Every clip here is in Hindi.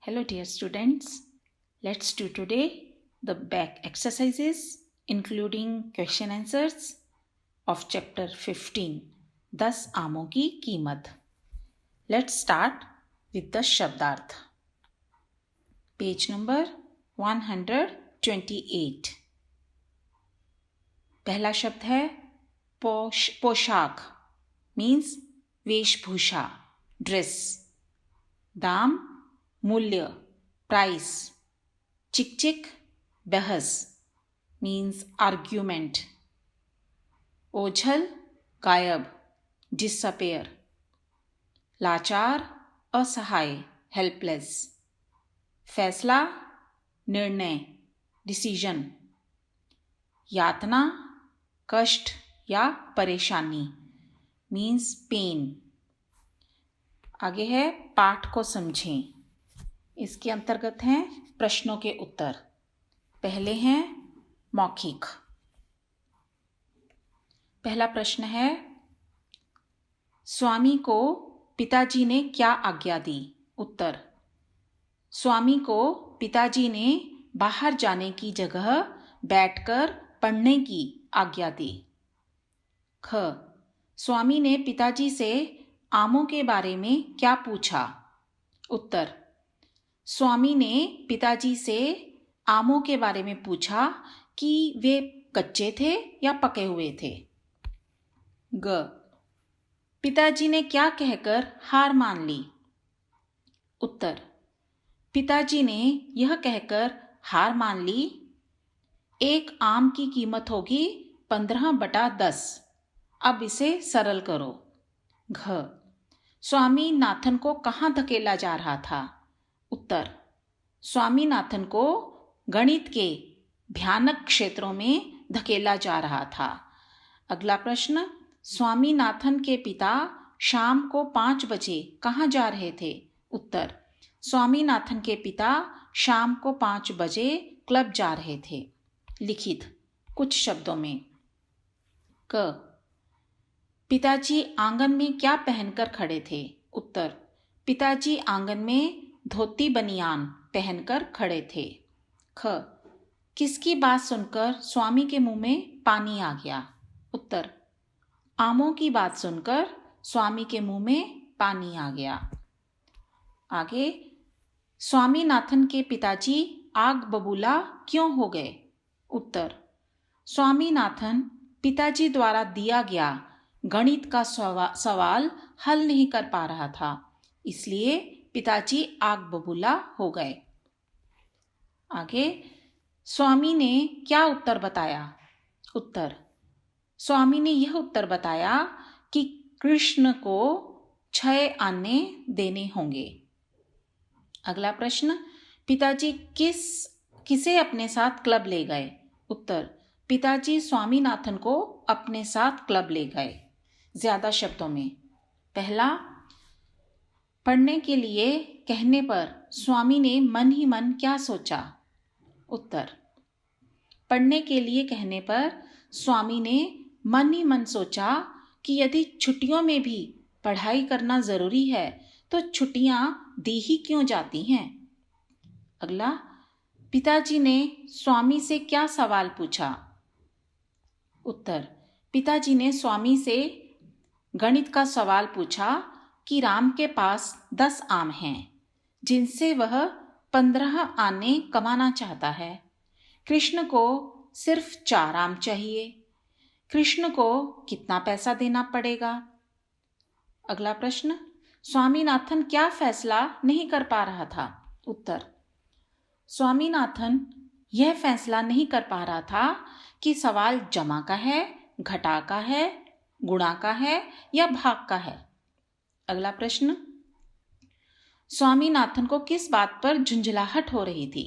Hello dear students, let's do today the back exercises including question answers of chapter 15 10 आमों की कीमत. Let's start with the शब्दार्थ. Page number 128. पहला शब्द है पोशाक मीन्स वेशभूषा ड्रेस. दाम मूल्य प्राइस. चिक बहस मीन्स आर्ग्यूमेंट. ओझल गायब डिसअपेयर. लाचार असहाय हेल्पलेस. फैसला निर्णय डिसीजन. यातना कष्ट या परेशानी मीन्स पेन. आगे है पाठ को समझें. इसके अंतर्गत हैं प्रश्नों के उत्तर. पहले हैं मौखिक. पहला प्रश्न है स्वामी को पिताजी ने क्या आज्ञा दी. उत्तर स्वामी को पिताजी ने बाहर जाने की जगह बैठकर पढ़ने की आज्ञा दी. ख स्वामी ने पिताजी से आमों के बारे में क्या पूछा. उत्तर स्वामी ने पिताजी से आमों के बारे में पूछा कि वे कच्चे थे या पके हुए थे. ग पिताजी ने क्या कहकर हार मान ली. उत्तर पिताजी ने यह कहकर हार मान ली एक आम की कीमत होगी 15/10. अब इसे सरल करो. घ स्वामी नाथन को कहाँ धकेला जा रहा था. उत्तर स्वामीनाथन को गणित के भयानक क्षेत्रों में धकेला जा रहा था. अगला प्रश्न स्वामीनाथन के पिता शाम को 5 बजे कहाँ जा रहे थे. उत्तर स्वामीनाथन के पिता शाम को 5 बजे क्लब जा रहे थे. लिखित कुछ शब्दों में. क पिताजी आंगन में क्या पहनकर खड़े थे. उत्तर पिताजी आंगन में धोती बनियान पहनकर खड़े थे. ख किसकी बात सुनकर स्वामी के मुंह में पानी आ गया. उत्तर आमों की बात सुनकर स्वामी के मुंह में पानी आ गया. आगे स्वामीनाथन के पिताजी आग बबूला क्यों हो गए. उत्तर स्वामीनाथन पिताजी द्वारा दिया गया गणित का सवाल हल नहीं कर पा रहा था, इसलिए पिताजी आग बबूला हो गए. आगे स्वामी ने क्या उत्तर बताया. उत्तर स्वामी ने यह उत्तर बताया कि कृष्ण को 6 आने देने होंगे. अगला प्रश्न पिताजी किसे अपने साथ क्लब ले गए. उत्तर पिताजी स्वामीनाथन को अपने साथ क्लब ले गए. ज्यादा शब्दों में. पहला पढ़ने के लिए कहने पर स्वामी ने मन ही मन क्या सोचा. उत्तर पढ़ने के लिए कहने पर स्वामी ने मन ही मन सोचा कि यदि छुट्टियों में भी पढ़ाई करना जरूरी है तो छुट्टियां दी ही क्यों जाती हैं. अगला पिताजी ने स्वामी से क्या सवाल पूछा. उत्तर पिताजी ने स्वामी से गणित का सवाल पूछा कि राम के पास 10 आम हैं जिनसे वह 15 आने कमाना चाहता है. कृष्ण को सिर्फ 4 आम चाहिए. कृष्ण को कितना पैसा देना पड़ेगा. अगला प्रश्न स्वामीनाथन क्या फैसला नहीं कर पा रहा था. उत्तर स्वामीनाथन यह फैसला नहीं कर पा रहा था कि सवाल जमा का है, घटा का है, गुणा का है या भाग का है. अगला प्रश्न स्वामीनाथन को किस बात पर झुंझलाहट हो रही थी.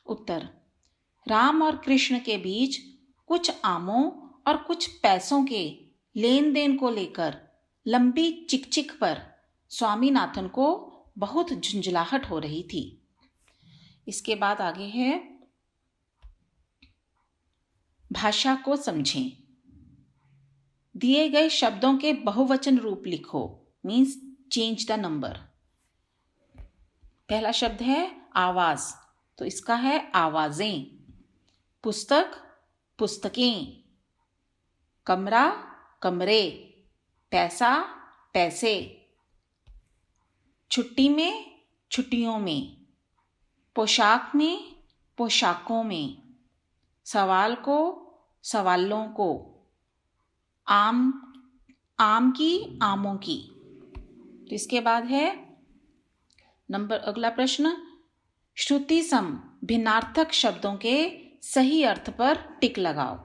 उत्तर राम और कृष्ण के बीच कुछ आमों और कुछ पैसों के लेन देन को लेकर लंबी चिकचिक पर स्वामीनाथन को बहुत झुंझलाहट हो रही थी. इसके बाद आगे है भाषा को समझें. दिए गए शब्दों के बहुवचन रूप लिखो मीन्स चेंज द नंबर. पहला शब्द है आवाज, तो इसका है आवाजें। पुस्तक, पुस्तकें। कमरा, कमरे। पैसा, पैसे। छुट्टी में, छुट्टियों में। पोशाक में, पोशाकों में। सवाल को, सवालों को। आम, आम की, आमों की। तो इसके बाद है अगला प्रश्न, श्रुति सम भिन्नार्थक शब्दों के सही अर्थ पर टिक लगाओ।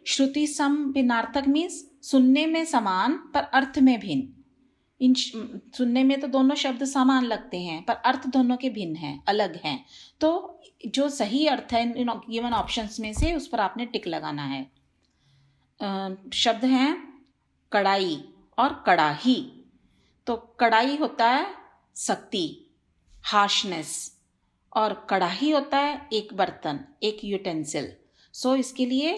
श्रुति सम भिन्नार्थक मीन्स सुनने में समान पर अर्थ में भिन्न। सुनने में तो दोनों शब्द समान लगते हैं पर अर्थ दोनों के भिन्न हैं, अलग हैं। तो जो सही अर्थ है इन गिवन ऑप्शंस में से उस पर आपने टिक लगाना है। शब्द हैं कड़ाई और कड़ाही। तो कड़ाई होता है सख्ती, हार्शनेस, और कड़ाही होता है एक बर्तन, एक यूटेंसिल। सो इसके लिए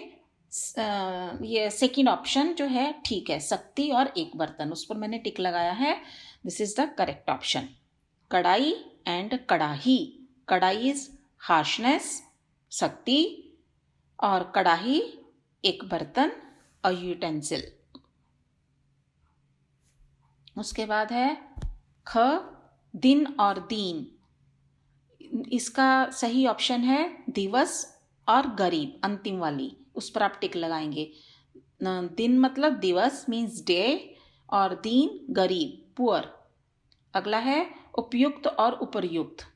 ये सेकंड ऑप्शन जो है ठीक है, सख्ती और एक बर्तन, उस पर मैंने टिक लगाया है। This is the correct option, कड़ाई एंड कड़ाही। कड़ाई इज हार्शनेस, सख्ती, और कड़ाही एक बर्तन, अ यूटेंसिल। उसके बाद है ख, दिन और दीन। इसका सही ऑप्शन है दिवस और गरीब, अंतिम वाली, उस पर आप टिक लगाएंगे। दिन मतलब दिवस मीन्स डे, और दीन गरीब, पुअर। अगला है उपयुक्त और उपर्युक्त।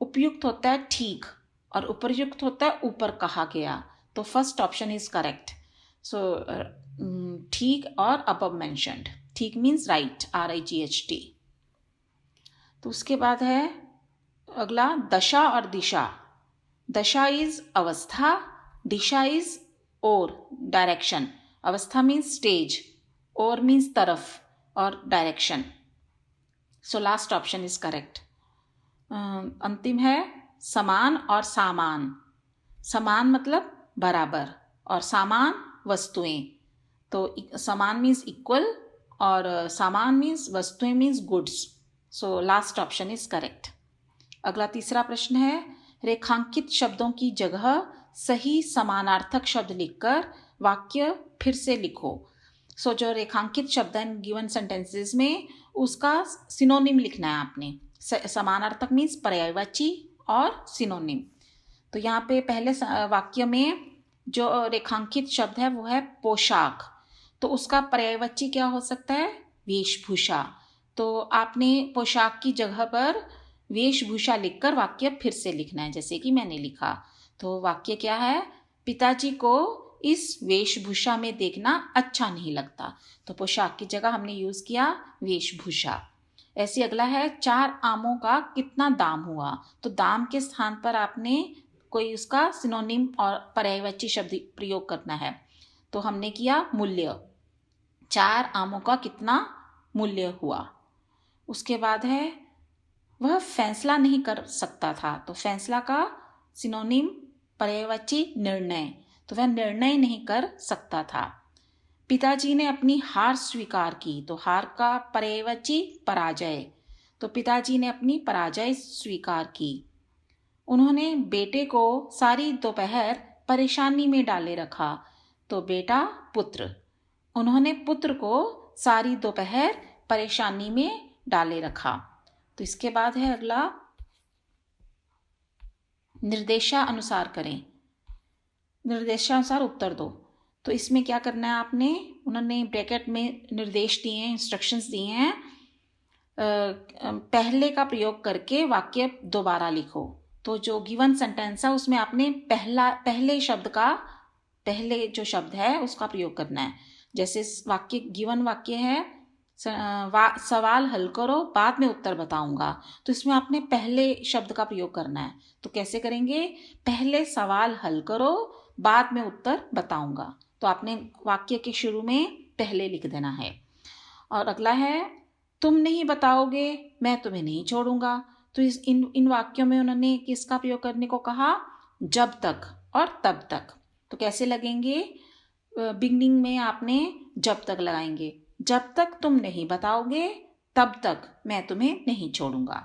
उपयुक्त होता है ठीक और उपर्युक्त होता है ऊपर कहा गया। तो फर्स्ट ऑप्शन इज करेक्ट। सो ठीक और अबव मेंशन्ड। ठीक मीन्स राइट, RIGHT। तो उसके बाद है अगला दशा और दिशा। दशा इज अवस्था, दिशा इज और डायरेक्शन। अवस्था मीन्स स्टेज, और मीन्स तरफ, और direction. So last option is correct. अंतिम है समान और सामान। समान मतलब बराबर और सामान वस्तुएं। तो समान मीन्स इक्वल और सामान मीन्स वस्तुएं means goods. So last option is correct. अगला तीसरा प्रश्न है रेखांकित शब्दों की जगह सही समानार्थक शब्द लिखकर वाक्य फिर से लिखो। सो जो रेखांकित शब्द है गिवन सेंटेंसेस में उसका सिनोनिम लिखना है आपने। समानार्थक मीन्स पर्यायवाची और सिनोनिम। तो यहाँ पे पहले वाक्य में जो रेखांकित शब्द है वो है पोशाक, तो उसका पर्यायवाची क्या हो सकता है, वेशभूषा। तो आपने पोशाक की जगह पर वेशभूषा लिखकर वाक्य फिर से लिखना है, जैसे कि मैंने लिखा। तो वाक्य क्या है, पिताजी को इस वेशभूषा में देखना अच्छा नहीं लगता। तो पोशाक की जगह हमने यूज किया वेशभूषा। ऐसे अगला है 4 आमों का कितना दाम हुआ। तो दाम के स्थान पर आपने कोई उसका सिनोनिम और पर्यायवाची शब्द प्रयोग करना है। तो हमने किया मूल्य, 4 आमों का कितना मूल्य हुआ। उसके बाद है वह फैसला नहीं कर सकता था। तो फैसला का सिनोनिम पर्यायवाची निर्णय, तो वह निर्णय नहीं कर सकता था। पिताजी ने अपनी हार स्वीकार की। तो हार का पर्यायवाची पराजय, तो पिताजी ने अपनी पराजय स्वीकार की। उन्होंने बेटे को सारी दोपहर परेशानी में डाले रखा। तो बेटा पुत्र, उन्होंने पुत्र को सारी दोपहर परेशानी में डाले रखा। तो इसके बाद है अगला निर्देशानुसार करें। निर्देशानुसार उत्तर दो। तो इसमें क्या करना है आपने, उन्होंने ब्रैकेट में निर्देश दिए हैं, इंस्ट्रक्शंस दिए हैं। पहले का प्रयोग करके वाक्य दोबारा लिखो। तो जो गिवन सेंटेंस है उसमें आपने पहले शब्द का, पहले जो शब्द है उसका प्रयोग करना है। जैसे वाक्य गिवन वाक्य है सवाल हल करो बाद में उत्तर बताऊंगा। तो इसमें आपने पहले शब्द का प्रयोग करना है। तो कैसे करेंगे, पहले सवाल हल करो बाद में उत्तर बताऊंगा। तो आपने वाक्य के शुरू में पहले लिख देना है। और अगला है तुम नहीं बताओगे मैं तुम्हें नहीं छोड़ूंगा। तो इन वाक्यों में उन्होंने किसका प्रयोग करने को कहा, जब तक और तब तक। तो कैसे लगेंगे, बिगनिंग में आपने जब तक लगाएंगे, जब तक तुम नहीं बताओगे तब तक मैं तुम्हें नहीं छोड़ूंगा।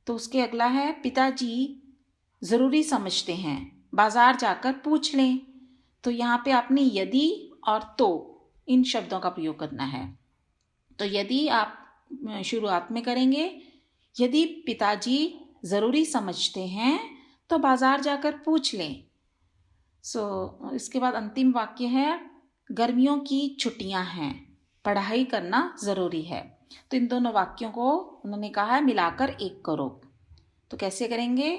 तो उसके अगला है पिताजी ज़रूरी समझते हैं, बाज़ार जाकर पूछ लें। तो यहाँ पे आपने यदि और तो इन शब्दों का प्रयोग करना है। तो यदि आप शुरुआत में करेंगे, यदि पिताजी ज़रूरी समझते हैं तो बाज़ार जाकर पूछ लें। इसके बाद अंतिम वाक्य है गर्मियों की छुट्टियां हैं, पढ़ाई करना ज़रूरी है। तो इन दोनों वाक्यों को उन्होंने कहा है मिलाकर एक करो। तो कैसे करेंगे?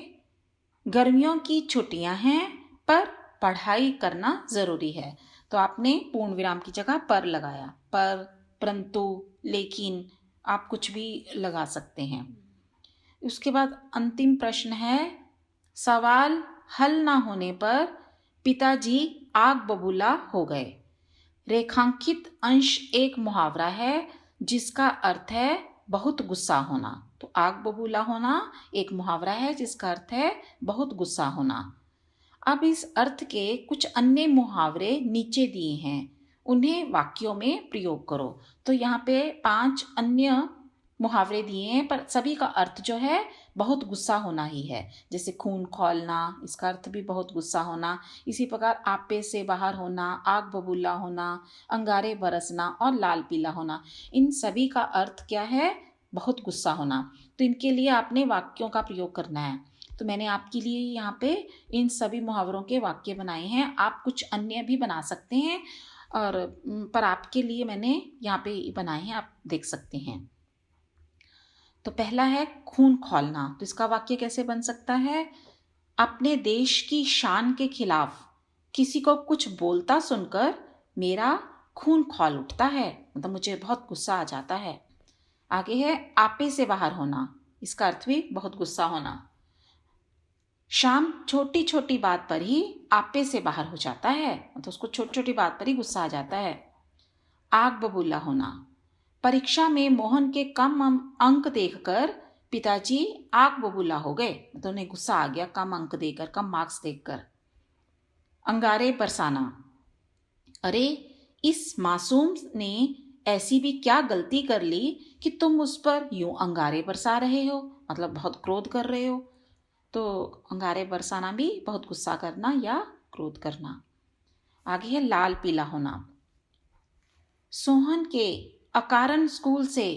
गर्मियों की छुट्टियां हैं पर पढ़ाई करना ज़रूरी है। तो आपने पूर्ण विराम की जगह पर लगाया, पर, परंतु, लेकिन, आप कुछ भी लगा सकते हैं। उसके बाद अंतिम प्रश्न है सवाल हल ना होने पर पिताजी आग बबूला हो गए। रेखांकित अंश एक मुहावरा है जिसका अर्थ है बहुत गुस्सा होना। तो आग बबूला होना एक मुहावरा है जिसका अर्थ है बहुत गुस्सा होना। अब इस अर्थ के कुछ अन्य मुहावरे नीचे दिए हैं, उन्हें वाक्यों में प्रयोग करो। तो यहाँ पे 5 अन्य मुहावरे दिए हैं पर सभी का अर्थ जो है बहुत गुस्सा होना ही है। जैसे खून खौलना, इसका अर्थ भी बहुत गुस्सा होना। इसी प्रकार आपे से बाहर होना, आग बबूला होना, अंगारे बरसना और लाल पीला होना, इन सभी का अर्थ क्या है? बहुत गुस्सा होना। तो इनके लिए आपने वाक्यों का प्रयोग करना है। तो मैंने आपके लिए यहाँ पे इन सभी मुहावरों के वाक्य बनाए हैं। आप कुछ अन्य भी बना सकते हैं और पर आपके लिए मैंने यहाँ पे बनाए हैं, आप देख सकते हैं। तो पहला है खून खौलना। तो इसका वाक्य कैसे बन सकता है? अपने देश की शान के खिलाफ किसी को कुछ बोलता सुनकर मेरा खून खौल उठता है, मतलब मुझे बहुत गुस्सा आ जाता है। आगे है आपे से बाहर होना। इसका अर्थ भी बहुत गुस्सा होना। शाम छोटी छोटी बात पर ही आपे से बाहर हो जाता है, मतलब उसको छोटी छोटी बात पर ही गुस्सा आ जाता है। आग बबूला होना। परीक्षा में मोहन के कम अंक देखकर पिताजी आग बबूला हो गए, मतलब उन्हें गुस्सा आ गया कम अंक देकर, कम मार्क्स देखकर। अंगारे बरसाना। अरे इस मासूम ने ऐसी भी क्या गलती कर ली कि तुम उस पर यूं अंगारे बरसा रहे हो, मतलब बहुत क्रोध कर रहे हो। तो अंगारे बरसाना भी बहुत गुस्सा करना या क्रोध करना। आगे है लाल पीला होना। सोहन के अकारण स्कूल से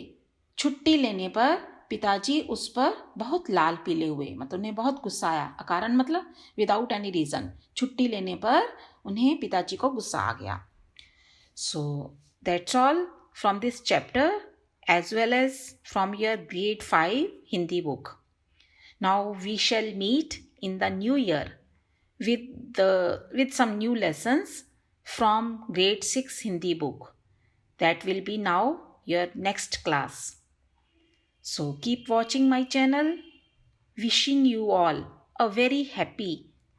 छुट्टी लेने पर पिताजी उस पर बहुत लाल पीले हुए, मतलब उन्हें बहुत गुस्सा आया। अकारण मतलब विदाउट एनी रीज़न, छुट्टी लेने पर उन्हें पिताजी को गुस्सा आ गया। So that's all from this chapter as well as from your grade 5 Hindi book. Now we shall meet in the new year with some new lessons from grade 6 Hindi book. That will be now your next class. So keep watching my channel. Wishing you all a very happy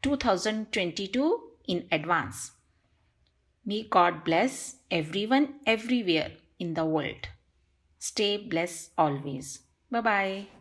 2022 in advance. May God bless everyone everywhere in the world. Stay blessed always. Bye-bye.